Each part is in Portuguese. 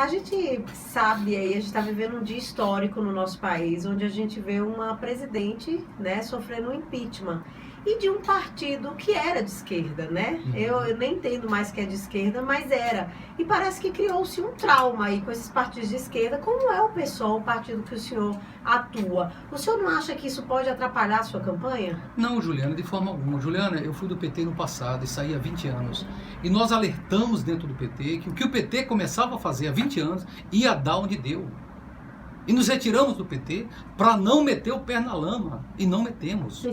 A gente sabe aí, a gente está vivendo um dia histórico no nosso país, onde a gente vê uma presidente, né, sofrendo um impeachment. E de um partido que era de esquerda, né? Eu nem entendo mais que é de esquerda, mas era. E parece que criou-se um trauma aí com esses partidos de esquerda, como é o PSOL, o partido que o senhor atua. O senhor não acha que isso pode atrapalhar a sua campanha? Não, Juliana, de forma alguma. Juliana, eu fui do PT no passado e saí há 20 anos. E nós alertamos dentro do PT que o que o PT começava a fazer há 20 anos ia dar onde deu. E nos retiramos do PT para não meter o pé na lama. E não metemos. Você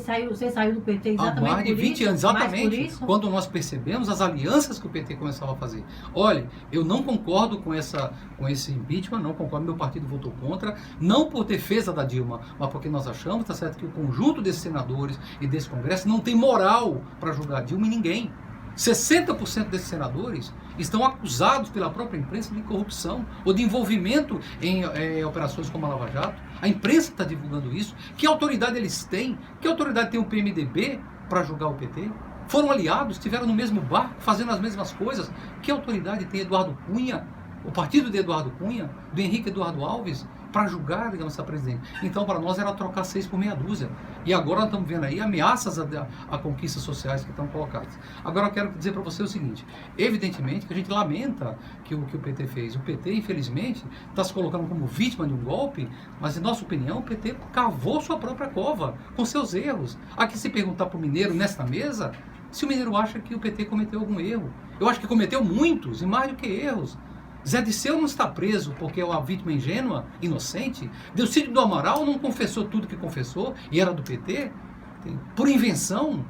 saiu do PT exatamente há mais de 20 anos, exatamente. Quando nós percebemos as alianças que o PT começava a fazer. Olha, eu não concordo com esse impeachment, não concordo, meu partido votou contra, não por defesa da Dilma, mas porque nós achamos, tá certo, que o conjunto desses senadores e desse Congresso não tem moral para julgar a Dilma e ninguém. 60% desses senadores estão acusados pela própria imprensa de corrupção ou de envolvimento em operações como a Lava Jato. A imprensa está divulgando isso. Que autoridade eles têm? Que autoridade tem o PMDB para julgar o PT? Foram aliados, estiveram no mesmo barco, fazendo as mesmas coisas. Que autoridade tem Eduardo Cunha, o partido de Eduardo Cunha, do Henrique Eduardo Alves, para julgar, digamos, essa presidente? Então, para nós era trocar 6 por meia dúzia. E agora nós estamos vendo aí ameaças a conquistas sociais que estão colocadas. Agora eu quero dizer para você o seguinte: evidentemente que a gente lamenta que o PT fez. O PT, infelizmente, está se colocando como vítima de um golpe, mas, em nossa opinião, o PT cavou sua própria cova, com seus erros. Aqui, se perguntar para o mineiro nesta mesa, se o mineiro acha que o PT cometeu algum erro. Eu acho que cometeu muitos, e mais do que erros. Zé Disseu não está preso porque é uma vítima ingênua, inocente. Delcídio do Amaral não confessou tudo que confessou e era do PT, por invenção.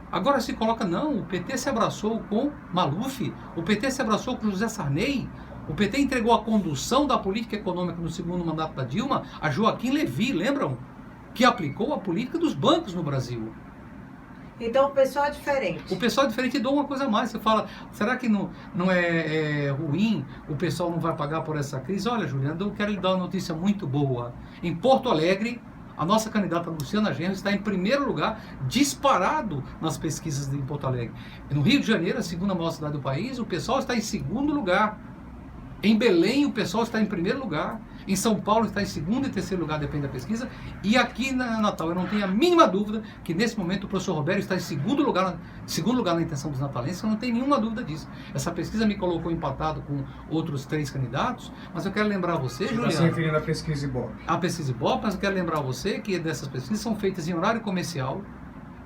Agora se coloca, não, o PT se abraçou com Maluf, o PT se abraçou com José Sarney, o PT entregou a condução da política econômica no segundo mandato da Dilma a Joaquim Levy, lembram? Que aplicou a política dos bancos no Brasil. Então o pessoal é diferente. O pessoal é diferente e dá uma coisa a mais. Você fala, será que não é ruim? O pessoal não vai pagar por essa crise? Olha, Juliana, eu quero lhe dar uma notícia muito boa. Em Porto Alegre, a nossa candidata Luciana Genro está em primeiro lugar, disparado nas pesquisas em Porto Alegre. No Rio de Janeiro, a segunda maior cidade do país, o pessoal está em segundo lugar. Em Belém, o pessoal está em primeiro lugar. Em São Paulo está em segundo e terceiro lugar, depende da pesquisa. E aqui na Natal, eu não tenho a mínima dúvida que nesse momento o professor Roberto está em segundo lugar na intenção dos natalenses. Eu não tenho nenhuma dúvida disso. Essa pesquisa me colocou empatado com outros 3 candidatos, mas eu quero lembrar a você, Juliana... Você está se referindo à pesquisa Ibope. A pesquisa Ibope, mas eu quero lembrar a você que dessas pesquisas são feitas em horário comercial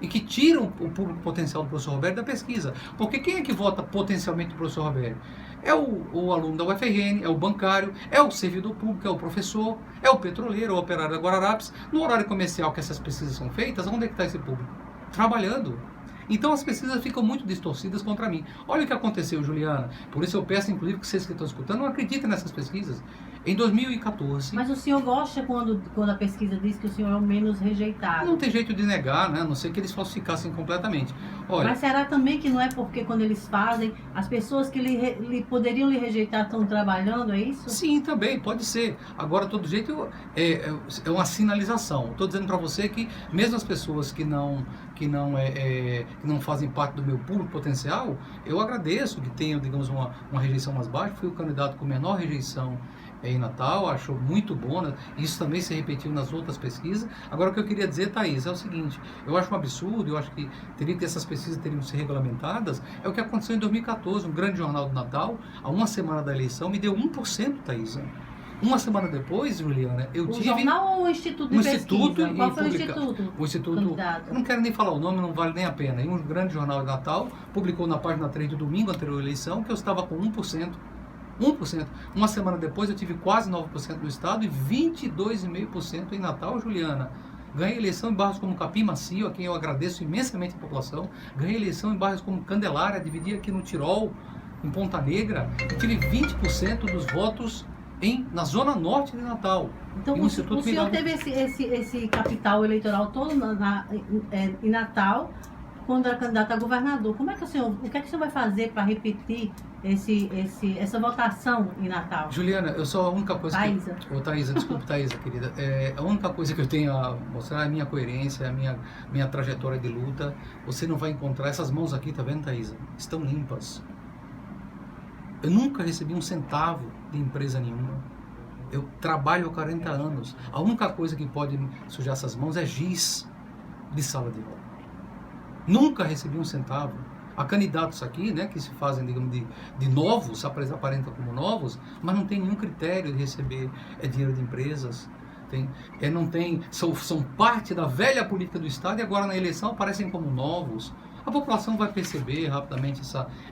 e que tiram o público potencial do professor Roberto da pesquisa. Porque quem é que vota potencialmente o professor Roberto? É o aluno da UFRN, é o bancário, é o servidor público, é o professor, é o petroleiro, é o operário da Guararapes. No horário comercial que essas pesquisas são feitas, onde é que está esse público? Trabalhando. Então as pesquisas ficam muito distorcidas contra mim. Olha o que aconteceu, Juliana. Por isso eu peço, inclusive, que vocês que estão escutando, não acreditem nessas pesquisas. Em 2014... Mas o senhor gosta quando a pesquisa diz que o senhor é o menos rejeitado? Não tem jeito de negar, né? A não ser que eles falsificassem completamente. Olha, mas será também que não é porque quando eles fazem, as pessoas que poderiam lhe rejeitar estão trabalhando, é isso? Sim, também, pode ser. Agora, todo jeito, é uma sinalização. Estou dizendo para você que mesmo as pessoas que não fazem parte do meu público potencial, eu agradeço que tenham, digamos, uma rejeição mais baixa. Fui o candidato com menor rejeição em Natal, acho muito bom, né? Isso também se repetiu nas outras pesquisas. Agora, o que eu queria dizer, Thaís, é o seguinte: eu acho um absurdo, eu acho que essas pesquisas teriam que ser regulamentadas. É o que aconteceu em 2014, um grande jornal do Natal, a uma semana da eleição, me deu 1%, Thaís. Uma semana depois, Juliana, eu tive... O jornal ou o Instituto de Pesquisa? Qual foi o Instituto? O Instituto, eu não quero nem falar o nome, não vale nem a pena. E um grande jornal de Natal publicou na página 3 do domingo anterior à eleição que eu estava com 1%. 1%. Uma semana depois eu tive quase 9% no estado e 22,5% em Natal, Juliana. Ganhei eleição em bairros como Capim Macio, a quem eu agradeço imensamente a população. Ganhei eleição em bairros como Candelária, dividi aqui no Tirol, em Ponta Negra. Eu tive 20% dos votos na zona norte de Natal. Então o senhor teve esse capital eleitoral todo em Natal, quando era candidato a governador. O que é que o senhor vai fazer para repetir essa votação em Natal? Juliana, eu sou a única coisa... Thaísa. Thaísa, desculpe, Thaísa, querida. A única coisa que eu tenho a mostrar é a minha coerência, a minha trajetória de luta. Você não vai encontrar... Essas mãos aqui, tá vendo, Thaísa? Estão limpas. Eu nunca recebi um centavo de empresa nenhuma. Eu trabalho há 40 anos. A única coisa que pode sujar essas mãos é giz de sala de aula. Nunca recebi um centavo. Há candidatos aqui, né, que se fazem, digamos, de novos, aparentam como novos, mas não tem nenhum critério de receber dinheiro de empresas. São parte da velha política do Estado e agora na eleição aparecem como novos. A população vai perceber rapidamente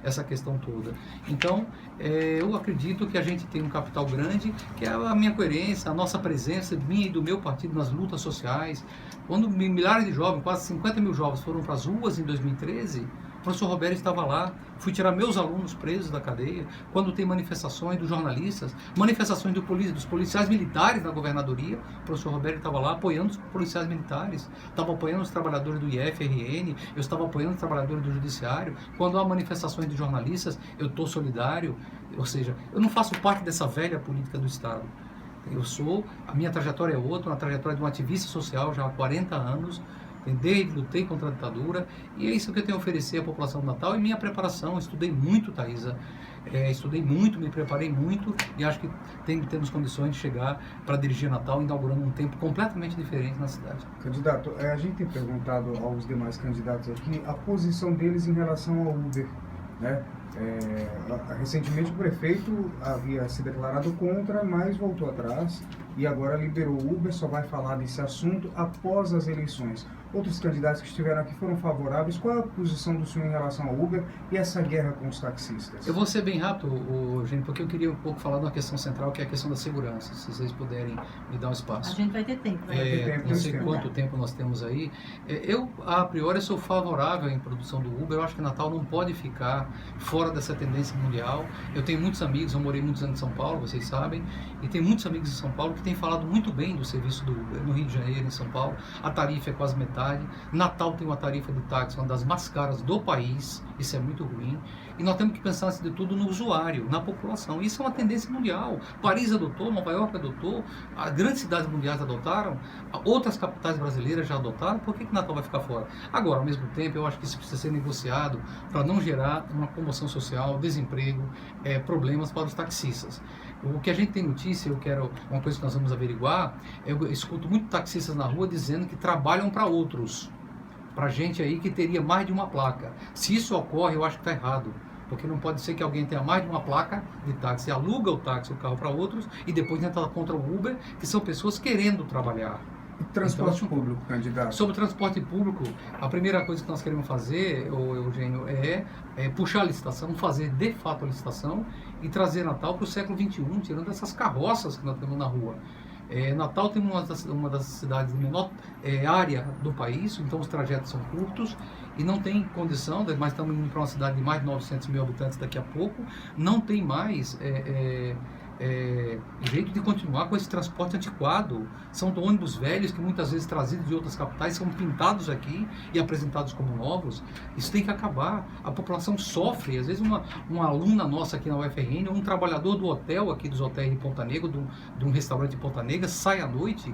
essa questão toda. Então, eu acredito que a gente tem um capital grande, que é a minha coerência, a nossa presença, minha e do meu partido nas lutas sociais. Quando milhares de jovens, quase 50 mil jovens foram para as ruas em 2013, o professor Roberto estava lá, fui tirar meus alunos presos da cadeia, quando tem manifestações dos jornalistas, manifestações dos policiais militares da governadoria, o professor Roberto estava lá apoiando os policiais militares, estava apoiando os trabalhadores do IF-RN, eu estava apoiando os trabalhadores do judiciário, quando há manifestações de jornalistas, eu estou solidário, ou seja, eu não faço parte dessa velha política do Estado. A minha trajetória é outra, uma trajetória de um ativista social já há 40 anos, lutei contra a ditadura, e é isso que eu tenho a oferecer à população do Natal. E minha preparação, estudei muito, Thaisa, estudei muito, me preparei muito, e acho que temos condições de chegar para dirigir Natal, inaugurando um tempo completamente diferente na cidade. Candidato, a gente tem perguntado aos demais candidatos aqui a posição deles em relação ao Uber, né? Recentemente o prefeito havia se declarado contra, mas voltou atrás e agora liberou o Uber, só vai falar desse assunto após as eleições. Outros candidatos que estiveram aqui foram favoráveis. Qual é a posição do senhor em relação ao Uber e essa guerra com os taxistas? Eu vou ser bem rápido, Eugênio, porque eu queria um pouco falar de uma questão central, que é a questão da segurança, se vocês puderem me dar um espaço. A gente vai ter tempo. Não sei quanto tempo nós temos aí. Eu, a priori, sou favorável à introdução do Uber. Eu acho que Natal não pode ficar fora dessa tendência mundial. Eu tenho muitos amigos, eu morei muitos anos em São Paulo, vocês sabem, e tenho muitos amigos em São Paulo que têm falado muito bem do serviço do Uber. No Rio de Janeiro, em São Paulo, a tarifa é quase metade. Natal tem uma tarifa de táxi, uma das mais caras do país, isso é muito ruim. E nós temos que pensar, antes de tudo, no usuário, na população. Isso é uma tendência mundial. Paris adotou, Nova York adotou, as grandes cidades mundiais adotaram, outras capitais brasileiras já adotaram. Por que Natal vai ficar fora? Agora, ao mesmo tempo, eu acho que isso precisa ser negociado para não gerar uma comoção social, desemprego, problemas para os taxistas. O que a gente tem notícia, uma coisa que nós vamos averiguar, eu escuto muito taxistas na rua dizendo que trabalham para outros, para gente aí que teria mais de uma placa. Se isso ocorre, eu acho que está errado, porque não pode ser que alguém tenha mais de uma placa de táxi, aluga o táxi, o carro para outros, e depois tenta contra o Uber, que são pessoas querendo trabalhar. E transporte público, candidato? Sobre o transporte público, a primeira coisa que nós queremos fazer, Eugênio, é puxar a licitação, fazer de fato a licitação e trazer Natal para o século XXI, tirando essas carroças que nós temos na rua. Natal tem uma das cidades de menor área do país, então os trajetos são curtos e não tem condição, mas estamos indo para uma cidade de mais de 900 mil habitantes daqui a pouco, não tem mais jeito de continuar com esse transporte antiquado. São ônibus velhos que muitas vezes trazidos de outras capitais são pintados aqui e apresentados como novos. Isso tem que acabar. A população sofre. Às vezes uma aluna nossa aqui na UFRN, um trabalhador do hotel aqui, dos hotéis de Ponta Negra, de um restaurante de Ponta Negra, sai à noite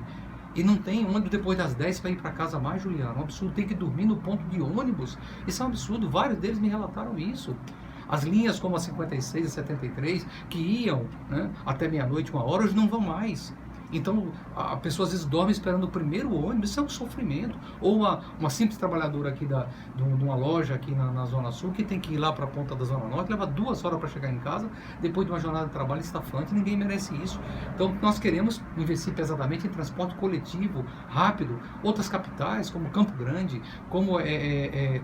e não tem ônibus depois das 10 para ir para casa mais, Juliano. É um absurdo. Tem que dormir no ponto de ônibus. Isso é um absurdo. Vários deles me relataram isso. As linhas como a 56 e 73, que iam, né, até meia-noite, 1h, hoje não vão mais. Então, a pessoa às vezes dorme esperando o primeiro ônibus, isso é um sofrimento. Ou uma simples trabalhadora aqui de uma loja aqui na Zona Sul, que tem que ir lá para a ponta da Zona Norte, leva 2 horas para chegar em casa, depois de uma jornada de trabalho estafante, ninguém merece isso. Então, nós queremos investir pesadamente em transporte coletivo, rápido. Outras capitais, como Campo Grande, como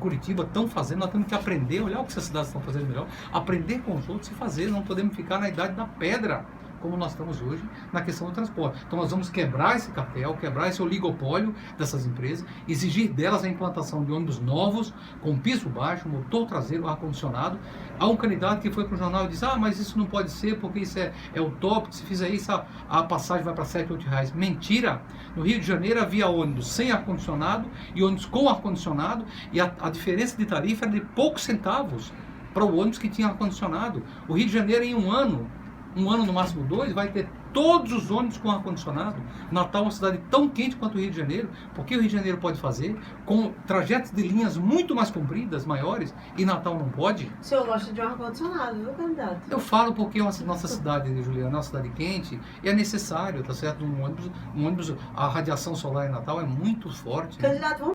Curitiba, estão fazendo, nós temos que aprender, olhar o que essas cidades estão fazendo melhor, aprender com os outros e fazer, não podemos ficar na idade da pedra, como nós estamos hoje, na questão do transporte. Então nós vamos quebrar esse cartel, quebrar esse oligopólio dessas empresas, exigir delas a implantação de ônibus novos, com piso baixo, motor traseiro, ar-condicionado. Há um candidato que foi para o jornal e disse, mas isso não pode ser, porque isso é utópico, se fizer isso a passagem vai para R$7, R$8. Mentira! No Rio de Janeiro havia ônibus sem ar-condicionado e ônibus com ar-condicionado, e a diferença de tarifa era de poucos centavos para o ônibus que tinha ar-condicionado. O Rio de Janeiro, em um ano, um ano, no máximo 2, vai ter todos os ônibus com ar-condicionado. Natal é uma cidade tão quente quanto o Rio de Janeiro, porque o Rio de Janeiro pode fazer, com trajetos de linhas muito mais compridas, maiores, e Natal não pode? O senhor gosta de um ar-condicionado, viu, candidato? Eu falo porque a nossa cidade, Juliana, é uma cidade quente, e é necessário, tá certo? Um ônibus, a radiação solar em Natal é muito forte. Candidato, vamos